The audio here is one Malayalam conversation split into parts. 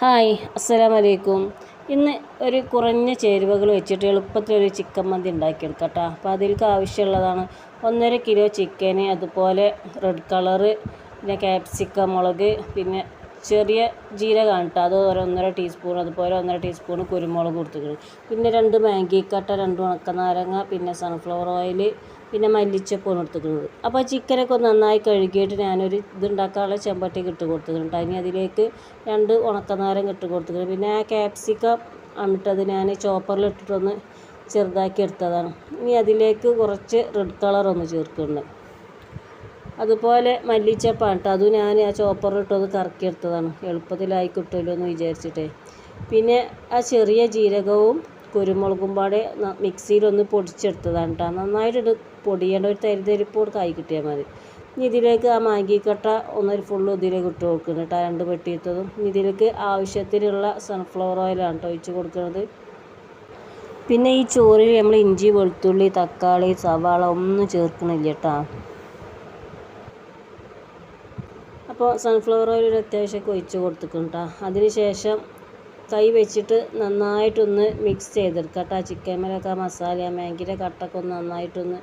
ഹായ്, അസ്സലാമു അലൈക്കും. ഇന്ന് ഒരു കുറഞ്ഞ ചേരുവകൾ വെച്ചിട്ട് എളുപ്പത്തിലൊരു ചിക്കൻ മന്തി ഉണ്ടാക്കിയെടുക്കാം കേട്ടോ. അപ്പോൾ അതിലേക്ക് ആവശ്യമുള്ളതാണ് 1.5 കിലോ ചിക്കന്, അതുപോലെ റെഡ് കളറ്, പിന്നെ ക്യാപ്സിക്കം, മുളക്, പിന്നെ ചെറിയ ജീരകമാണ് കേട്ടോ, അത് 1.5 ടീസ്പൂൺ, അതുപോലെ 1.5 ടീസ്പൂൺ കുരുമുളക് കൊടുത്തിട്ടുണ്ട്. പിന്നെ 2 മാഗി കട്ട, 2 ഉണക്കനാരങ്ങ, പിന്നെ സൺഫ്ലവർ ഓയിൽ, പിന്നെ മല്ലിച്ചപ്പാണ് എടുത്തിരിക്കുന്നത്. അപ്പോൾ ചിക്കനൊക്കെ നന്നായി കഴുകിയിട്ട് ഞാനൊരു ഇതുണ്ടാക്കാനുള്ള ചെമ്പട്ടിക്ക് ഇട്ട് കൊടുത്തിട്ടുണ്ട്. ഇനി അതിലേക്ക് 2 ഉണക്കനാരങ്ങ ഇട്ട് കൊടുത്തിട്ടുണ്ട്. പിന്നെ ആ ക്യാപ്സിക്കം അന്നിട്ടത് ഞാൻ ചോപ്പറിൽ ഇട്ടിട്ടൊന്ന് ചെറുതാക്കി എടുത്തതാണ്. ഇനി അതിലേക്ക് കുറച്ച് റെഡ് കളറൊന്ന് ചേർക്കുന്നുണ്ട്. അതുപോലെ മല്ലിച്ചപ്പാണ് കേട്ടോ, അതും ഞാൻ ആ ചോപ്പറിലിട്ടൊന്ന് കറക്കിയെടുത്തതാണ്, എളുപ്പത്തിലായി കിട്ടുമല്ലോ എന്ന് വിചാരിച്ചിട്ടേ. പിന്നെ ആ ചെറിയ ജീരകവും കുരുമുളകും പാടെ മിക്സിയിലൊന്ന് പൊടിച്ചെടുത്തതാണ് കേട്ടോ. നന്നായിട്ട് പൊടിയേണ്ട, ഒരു തരിതരിപ്പോട് കായി കിട്ടിയാൽ മതി. ഇനി ഇതിലേക്ക് ആ മാഗി കട്ട ഒന്നൊരു ഫുള്ള് ഇതിലേക്ക് ഇട്ട് കൊടുക്കുന്നുണ്ട് കേട്ടോ, 2 പെട്ടിയിട്ടതും. ഇനി ഇതിലേക്ക് ആവശ്യത്തിനുള്ള സൺഫ്ലവർ ഓയിലാണ് കേട്ടോ ഒഴിച്ച് കൊടുക്കുന്നത്. പിന്നെ ഈ ചോറിൽ നമ്മൾ ഇഞ്ചി, വെളുത്തുള്ളി, തക്കാളി, സവാള ഒന്നും ചേർക്കണില്ല കേട്ടോ. അപ്പോൾ സൺഫ്ലവർ ഓയിൽ ഒരു അത്യാവശ്യമൊക്കെ ഒഴിച്ച് കൊടുത്തിട്ടുണ്ട് കേട്ടോ. അതിന് ശേഷം കൈ വെച്ചിട്ട് നന്നായിട്ടൊന്ന് മിക്സ് ചെയ്തെടുക്കുക കേട്ടോ. ചിക്കൻ മേലൊക്കെ ആ മസാല, ആ മാഗിയുടെ കട്ടൊക്കെ ഒന്ന് നന്നായിട്ടൊന്ന്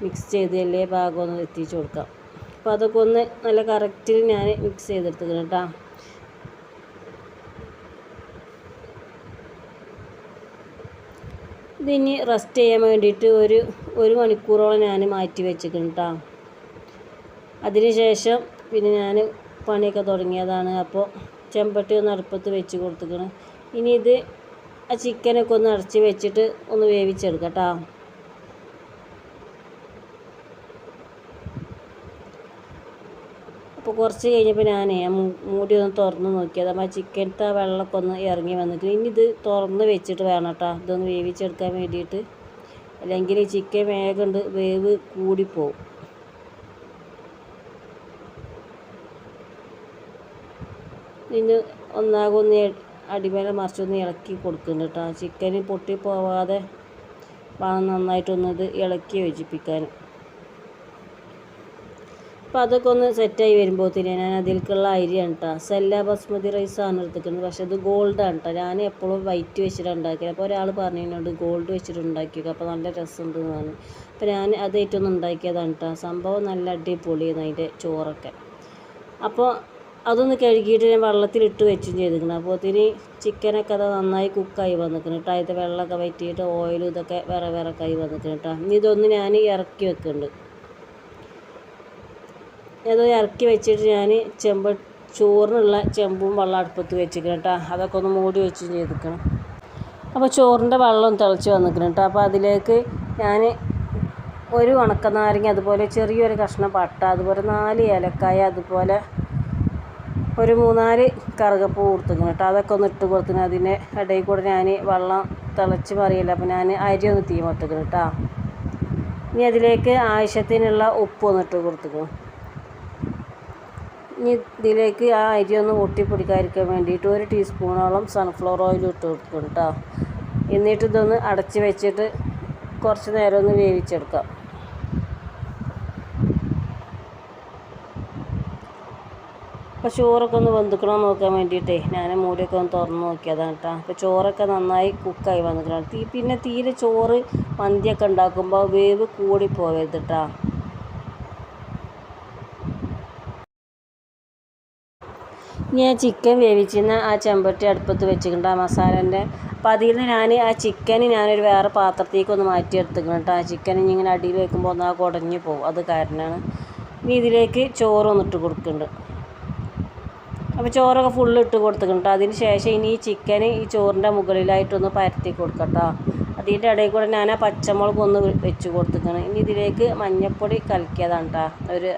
മിക്സ് ചെയ്ത് എല്ലാ ഭാഗം ഒന്ന് എത്തിച്ച് കൊടുക്കാം. അപ്പോൾ അതൊക്കെ ഒന്ന് നല്ല കറക്റ്റിൽ ഞാൻ മിക്സ് ചെയ്തെടുത്തിട്ടുണ്ട് കേട്ടോ. ഇതിനി റെസ്റ്റ് ചെയ്യാൻ വേണ്ടിയിട്ട് ഒരു മണിക്കൂറോളം ഞാൻ മാറ്റി വെച്ചിട്ടുണ്ട് കേട്ടോ. അതിന് ശേഷം പിന്നെ ഞാൻ പണിയൊക്കെ തുടങ്ങിയതാണ്. അപ്പോൾ ചെമ്പട്ടി ഒന്ന് അടുപ്പത്ത് വെച്ച് കൊടുത്തിക്കണം. ഇനി ഇത് ആ ചിക്കനൊക്കെ ഒന്ന് അടച്ച് വെച്ചിട്ട് ഒന്ന് വേവിച്ചെടുക്കാം കേട്ടോ. അപ്പോൾ കുറച്ച് കഴിഞ്ഞപ്പോൾ ഞാൻ മൂടി ഒന്ന് തുറന്ന് നോക്കിയത്. അപ്പോൾ ആ ചിക്കനത്തെ ആ വെള്ളമൊക്കെ ഒന്ന് ഇറങ്ങി വന്നിട്ട് ഇനി ഇത് തുറന്ന് വെച്ചിട്ട് വേണം കേട്ടോ ഇതൊന്ന് വേവിച്ചെടുക്കാൻ വേണ്ടിയിട്ട്, അല്ലെങ്കിൽ ചിക്കൻ വേഗം വേവ് കൂടിപ്പോവും. ഇനി ഒന്നാകൊന്ന് അടിമേലെ മറിച്ചൊന്ന് ഇളക്കി കൊടുക്കുന്നുണ്ട് കേട്ടോ. ചിക്കന് പൊട്ടിപ്പോവാതെ വേണം നന്നായിട്ടൊന്നത് ഇളക്കി യോജിപ്പിക്കാൻ. അപ്പോൾ അതൊക്കെ ഒന്ന് സെറ്റായി വരുമ്പോഴത്തേന് ഞാൻ അതിലേക്കുള്ള അരിയാണ് കേട്ടോ, സെല്ല ബസ്മതി റൈസാണ് എടുത്തിട്ടുണ്ട്. പക്ഷേ ഇത് ഗോൾഡാണ് കേട്ടോ. ഞാൻ എപ്പോഴും വൈറ്റ് വെച്ചിട്ടാണ് ഉണ്ടാക്കിയത്. അപ്പോൾ ഒരാൾ പറഞ്ഞതിനോട് ഗോൾഡ് വെച്ചിട്ട് ഉണ്ടാക്കിയത്, അപ്പോൾ നല്ല രസമുണ്ട് എന്നാണ്. അപ്പോൾ ഞാൻ അതായിട്ടൊന്ന് ഉണ്ടാക്കിയതാണ് കേട്ടോ. സംഭവം നല്ല അടിപൊളിയാണ് അതിൻ്റെ ചോറൊക്കെ. അപ്പോൾ അതൊന്ന് കഴുകിയിട്ട് ഞാൻ വെള്ളത്തിലിട്ട് വെച്ചും ചെയ്തിരിക്കണം. അപ്പോൾ ഒത്തിരി ചിക്കനൊക്കെ അത് നന്നായി കുക്കായി വന്നിരിക്കണം കേട്ടോ. അതിൻ്റെ വെള്ളമൊക്കെ വറ്റിയിട്ട് ഓയിലും ഇതൊക്കെ വേറെ കൈ വന്നിരിക്കണം കേട്ടോ. ഇനി ഇതൊന്ന് ഞാൻ ഇറക്കി വെക്കുന്നുണ്ട്. അത് ഇറക്കി വെച്ചിട്ട് ഞാൻ ചോറിനുള്ള ചെമ്പും വെള്ളം അടുപ്പത്ത് വെച്ചിരിക്കണം കേട്ടോ. അതൊക്കെ ഒന്ന് മൂടി വെച്ചും ചെയ്തിരിക്കണം. അപ്പോൾ ചോറിൻ്റെ വെള്ളം തിളച്ച് വന്നിരിക്കണം കേട്ടോ. അപ്പോൾ അതിലേക്ക് ഞാൻ ഒരു ഉണക്കനാരങ്ങ, അതുപോലെ ചെറിയൊരു കഷ്ണം പട്ട, അതുപോലെ 4 ഏലക്കായ, അതുപോലെ ഒരു 3-4 കറുകപ്പൂ കൊടുത്തിരിക്കണം കേട്ടോ. അതൊക്കെ ഒന്ന് ഇട്ട് കൊടുത്തിന്. അതിൻ്റെ ഇടയിൽ കൂടെ ഞാൻ വെള്ളം തിളച്ച് പറയില്ല, അപ്പോൾ ഞാൻ അരി ഒന്ന് തീ മട്ടിക്കണം കേട്ടോ. ഇനി അതിലേക്ക് ആവശ്യത്തിനുള്ള ഉപ്പ് ഒന്ന് ഇട്ട് കൊടുത്തിക്കണം. ഇനി ഇതിലേക്ക് ആ അരി ഒന്ന് ഒട്ടിപ്പിടിക്കാതിരിക്കാൻ വേണ്ടിയിട്ട് 1 ടീസ്പൂണോളം സൺഫ്ലവർ ഓയിൽ ഇട്ട് കൊടുക്കണം കേട്ടോ. എന്നിട്ട് ഇതൊന്ന് അടച്ച് വെച്ചിട്ട് കുറച്ച് നേരം ഒന്ന് വേവിച്ചെടുക്കാം. അപ്പോൾ ചോറൊക്കെ ഒന്ന് വെന്തിക്കണം നോക്കാൻ വേണ്ടിയിട്ടേ ഞാൻ മൂടിയൊക്കെ ഒന്ന് തുറന്ന് നോക്കിയതാണ് കേട്ടോ. അപ്പോൾ ചോറൊക്കെ നന്നായി കുക്കായി വന്നിക്കണം. പിന്നെ തീരെ ചോറ് മന്തിയൊക്കെ ഉണ്ടാക്കുമ്പോൾ വേവ് കൂടി പോകരുത് കേട്ടോ. ഞാൻ ചിക്കൻ വേവിച്ചിരുന്ന ആ ചെമ്പട്ടി അടുപ്പത്ത് വെച്ചിട്ടുണ്ട് ആ മസാലേൻ്റെ. അപ്പോൾ അതിൽ നിന്ന് ഞാൻ ആ ചിക്കന് ഞാനൊരു വേറെ പാത്രത്തേക്ക് ഒന്ന് മാറ്റിയെടുത്തിക്കണം കേട്ടോ. ആ ചിക്കൻ ഇങ്ങനെ അടിയിൽ വെക്കുമ്പോൾ ഒന്ന് ആ കുടഞ്ഞു പോകും, അത് കാരണമാണ്. ഇനി ഇതിലേക്ക് ചോറൊന്നിട്ട് കൊടുക്കുന്നുണ്ട്. അപ്പോൾ ചോറൊക്കെ ഫുള്ള് ഇട്ട് കൊടുത്തിട്ടുണ്ട്. അതിന് ശേഷം ഇനി ഈ ചിക്കന് ഈ ചോറിൻ്റെ മുകളിലായിട്ടൊന്ന് പരത്തി കൊടുക്കട്ടോ. അതിൻ്റെ ഇടയിൽ കൂടെ ഞാൻ ആ പച്ചമുളക് ഒന്ന് വെച്ച് കൊടുത്തിക്കണം. ഇനി ഇതിലേക്ക് മഞ്ഞൾപ്പൊടി കലക്കിയതാണ് കേട്ടോ, ഒരു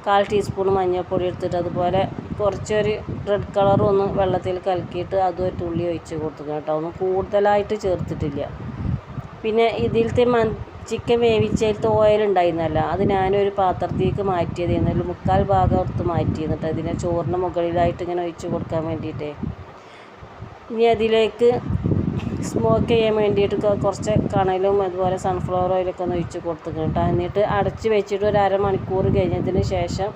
1/4 ടീസ്പൂൺ മഞ്ഞൾപ്പൊടി എടുത്തിട്ട്, അതുപോലെ കുറച്ചൊരു റെഡ് കളറും ഒന്ന് വെള്ളത്തിൽ കലക്കിയിട്ട് അതും ഒരു തുള്ളി ഒഴിച്ച് കൊടുത്തിക്കണം കേട്ടോ. ഒന്നും കൂടുതലായിട്ട് ചേർത്തിട്ടില്ല. പിന്നെ ഇതിലത്തെ ചിക്കൻ വേവിച്ചതിലത്തെ ഓയിൽ ഉണ്ടായിരുന്നല്ലോ, അത് ഞാനൊരു പാത്രത്തേക്ക് മാറ്റിയതായിരുന്നു. ഒരു 3/4 ഭാഗം എടുത്ത് മാറ്റിയിരുന്നിട്ട് അതിനെ ചോറിൻ്റെ മുകളിലായിട്ട് ഇങ്ങനെ ഒഴിച്ച് കൊടുക്കാൻ വേണ്ടിയിട്ടേ. ഇനി അതിലേക്ക് സ്മോക്ക് ചെയ്യാൻ വേണ്ടിയിട്ട് കുറച്ച് കണലും അതുപോലെ സൺഫ്ലവർ ഓയിലൊക്കെ ഒന്ന് ഒഴിച്ച് കൊടുത്തിക്കണം കേട്ടോ. എന്നിട്ട് അടച്ച് വെച്ചിട്ട് ഒരു അരമണിക്കൂർ കഴിഞ്ഞതിന് ശേഷം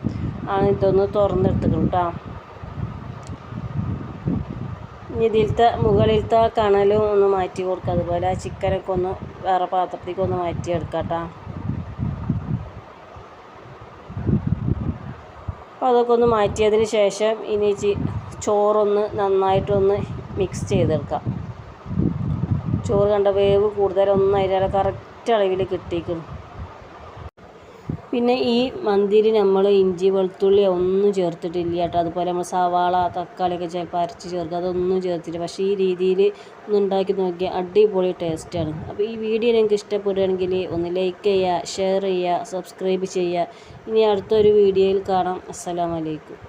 ആണ് ഇതൊന്ന് തുറന്നെടുത്തിക്കണം കേട്ടോ. ഇനി ഇതിലത്തെ മുകളിലത്തെ കണലും ഒന്ന് മാറ്റി കൊടുക്കുക. അതുപോലെ ആ ചിക്കനൊക്കെ ഒന്ന് വേറെ പാത്രത്തേക്ക് ഒന്ന് മാറ്റിയെടുക്കാം കേട്ടോ. അപ്പോൾ അതൊക്കെ ഒന്ന് മാറ്റിയതിന് ശേഷം ഇനി ചോറൊന്ന് നന്നായിട്ടൊന്ന് മിക്സ് ചെയ്തെടുക്കാം. ചോറ് കണ്ട വേവ് കൂടുതലൊന്നും അതിൻ്റെ കറക്റ്റ് അളവിൽ കിട്ടിയിരിക്കുന്നു. പിന്നെ ഈ മന്തിയിൽ നമ്മൾ ഇഞ്ചി വെളുത്തുള്ളി ഒന്നും ചേർത്തിട്ടില്ല കേട്ടോ. അതുപോലെ നമ്മൾ സവാള തക്കാളിയൊക്കെ ചിലപ്പോൾ അരച്ച് ചേർക്കുക, അതൊന്നും ചേർത്തില്ല. പക്ഷേ ഈ രീതിയിൽ ഒന്ന് ഉണ്ടാക്കി നോക്കിയാൽ അടിപൊളി ടേസ്റ്റാണ്. അപ്പോൾ ഈ വീഡിയോ നിങ്ങൾക്ക് ഇഷ്ടപ്പെടുകയാണെങ്കിൽ ഒന്ന് ലൈക്ക് ചെയ്യുക, ഷെയർ ചെയ്യുക, സബ്സ്ക്രൈബ് ചെയ്യുക. ഇനി അടുത്തൊരു വീഡിയോയിൽ കാണാം. അസ്സലാമു അലൈക്കും.